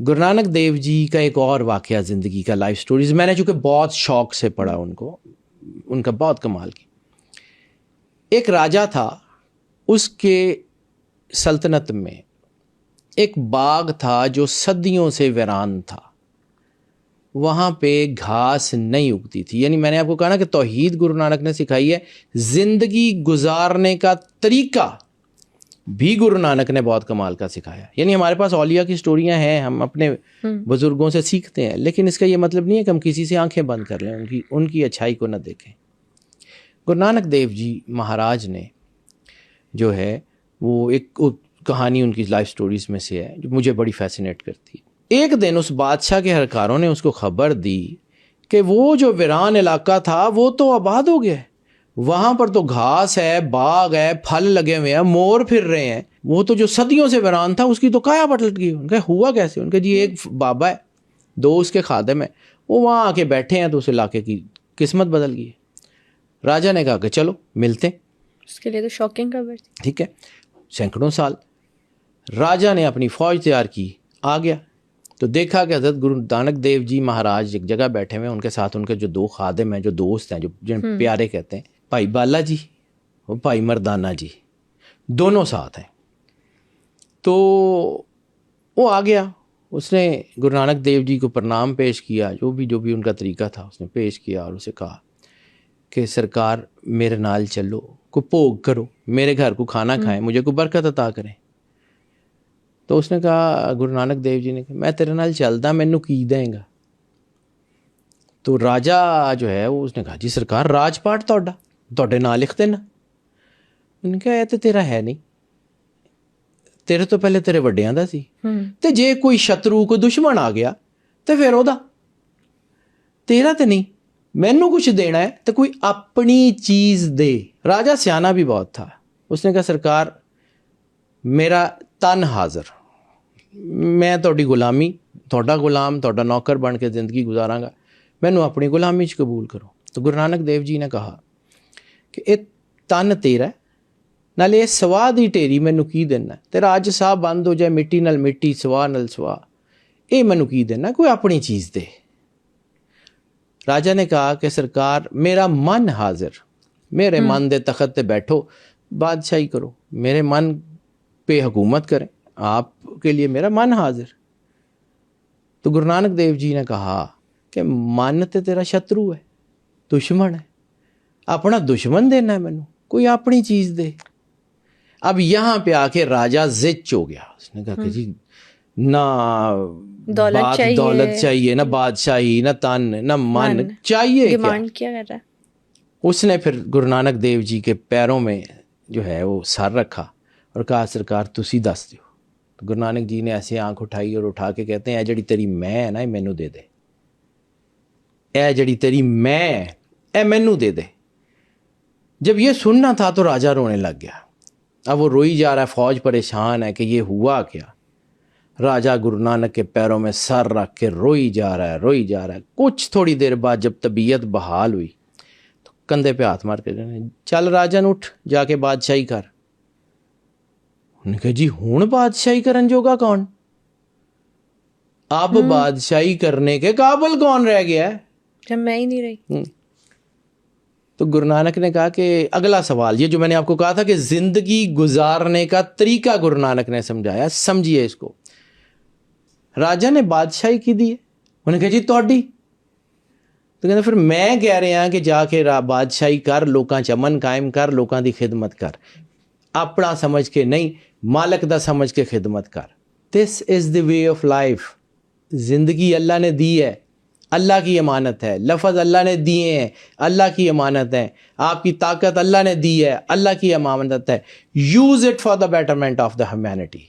गुरु नानक देव जी का एक और वाक़या ज़िंदगी का, लाइफ स्टोरीज़ मैंने चूँकि बहुत शौक़ से पढ़ा उनको, उनका बहुत कमाल की। एक राजा था, उसके सल्तनत में एक बाग था जो सदियों से वीरान था। वहाँ पे घास नहीं उगती थी। यानी मैंने आपको कहा ना कि तौहीद गुरु नानक ने सिखाई है, ज़िंदगी गुजारने का तरीका भी गुरु नानक ने बहुत कमाल का सिखाया। यानी हमारे पास औलिया की स्टोरियां हैं, हम अपने बुजुर्गों से सीखते हैं, लेकिन इसका ये मतलब नहीं है कि हम किसी से आंखें बंद कर लें, उनकी अच्छाई को न देखें। गुरु नानक देव जी महाराज ने जो है वो एक कहानी उनकी लाइफ स्टोरीज में से है जो मुझे बड़ी फैसिनेट करती है। एक दिन उस बादशाह के हरकारों ने उसको खबर दी कि वो जो वीरान इलाका था वो तो आबाद हो गया है, वहाँ पर तो घास है, बाग है, फल लगे हुए हैं, मोर फिर रहे हैं। वो तो जो सदियों से वीरान था उसकी तो काया पलट गई। उनका हुआ कैसे? उनके जी एक बाबा है, दो उसके खादिम है, वो वहाँ आके बैठे हैं तो उस इलाके की किस्मत बदल गई है। राजा ने कहा कि चलो मिलते हैं। उसके लिए तो शॉकिंग खबर थी। ठीक है, सैकड़ों साल राजा ने अपनी फ़ौज तैयार की, आ गया तो देखा कि हज़रत गुरु नानक देव जी महाराज एक जगह बैठे हुए हैं, उनके साथ उनके जो दो खादिम हैं, जो दोस्त हैं, जो जिन्हें प्यारे कहते हैं, भाई बाला जी और भाई मर्दाना जी, दोनों साथ हैं। तो वो आ गया, उसने गुरु नानक देव जी को प्रणाम पेश किया, जो भी उनका तरीका था उसने पेश किया और उसे कहा कि सरकार मेरे नाल चलो, को भोग करो, मेरे घर को खाना खाएं, मुझे को बरकत अता करें। तो उसने कहा, गुरु नानक देव जी ने कहा, मैं तेरे नाल चलदा, मैनू की देंगा? तो राजा जो है वो उसने कहा, जी सरकार राजपाट ਤੁਹਾਡੇ नाल लिख देना। उन्होंने कहा ये तो तेरा है नहीं, तेरे तो पहले तेरे ਵੱਡਿਆਂ ਦਾ ਸੀ, ਤੇ ਜੇ कोई शत्रु को दुश्मन आ गया तो फिर ਉਹਦਾ, तेरा तो नहीं, मैनू कुछ देना है तो कोई अपनी चीज़ दे। राजा सियाना भी बहुत था, उसने कहा सरकार मेरा तन हाज़र, मैं ਤੁਹਾਡੀ गुलामी, ਤੁਹਾਡਾ गुलाम, ਤੁਹਾਡਾ नौकर बन के ज़िंदगी गुजारांगा, मैनू अपनी गुलामी च कबूल करो। तो गुरु नानक देव जी ने कहा कि ये तन तेरा है, नाले ये सवाह दी ढेरी मैनू की देना, तेरा अज साह बंद हो जाए, मिट्टी नाल मिट्टी, सवाह नाल सवाह, ये मैनू की देना, कोई अपनी चीज़ दे। राजा ने कहा कि सरकार मेरा मन हाजिर, मेरे मन दे तखत ते बैठो, बादशाही करो, मेरे मन पे हुकूमत करें, आपके लिए मेरा मन हाजिर। तो गुरु नानक देव जी ने कहा कि मन ते तेरा शत्रु है, दुश्मन है, अपना दुश्मन देना है मैनू, कोई अपनी चीज़ दे। अब यहाँ पे आके राजा जिच हो गया, उसने कहा कि जी ना दौलत चाहिए, ना बादशाही, ना तन, ना मन चाहिए, डिमांड क्या कर रहा है? उसने फिर गुरु नानक देव जी के पैरों में जो है वो सर रखा और कहा सरकार तुसी दस दो। तो गुरु नानक जी ने ऐसे आंख उठाई और उठा के कहते हैं, जड़ी तेरी मैं है ना, ये मैनू दे दे, ए जड़ी तेरी मैं ए मैनू दे दे। जब ये सुनना था तो राजा रोने लग गया। अब वो रोई जा रहा है, फौज परेशान है कि ये हुआ क्या। राजा गुरु नानक के पैरों में सर रख के रोई जा रहा है। कुछ थोड़ी देर बाद जब तबीयत बहाल हुई तो कंधे पे हाथ मार के कहने, चल राजन उठ, जाके बादशाही कर। उन्होंने कहा जी हुण बादशाही करन जोगा कौन, अब बादशाही करने के काबिल कौन रह गया है, जब मैं ही नहीं रही। तो गुरु नानक ने कहा कि अगला सवाल, ये जो मैंने आपको कहा था कि जिंदगी गुजारने का तरीका गुरु नानक ने समझाया, समझिए इसको। राजा ने बादशाही की दी है, उन्होंने कहा जी तोड़ी। तो कहते फिर मैं कह रहा कि जाके बादशाही कर, लोकां च अमन कायम कर, लोकां दी खिदमत कर, अपना समझ के नहीं, मालक दा समझ के खिदमत कर। This is the way of life. जिंदगी अल्लाह ने दी है, अल्लाह की अमानत है, लफ्ज़ अल्लाह ने दिए हैं, अल्लाह की अमानत है, आपकी ताकत अल्लाह ने दी है, अल्लाह की अमानत है। Use it for the betterment of the humanity.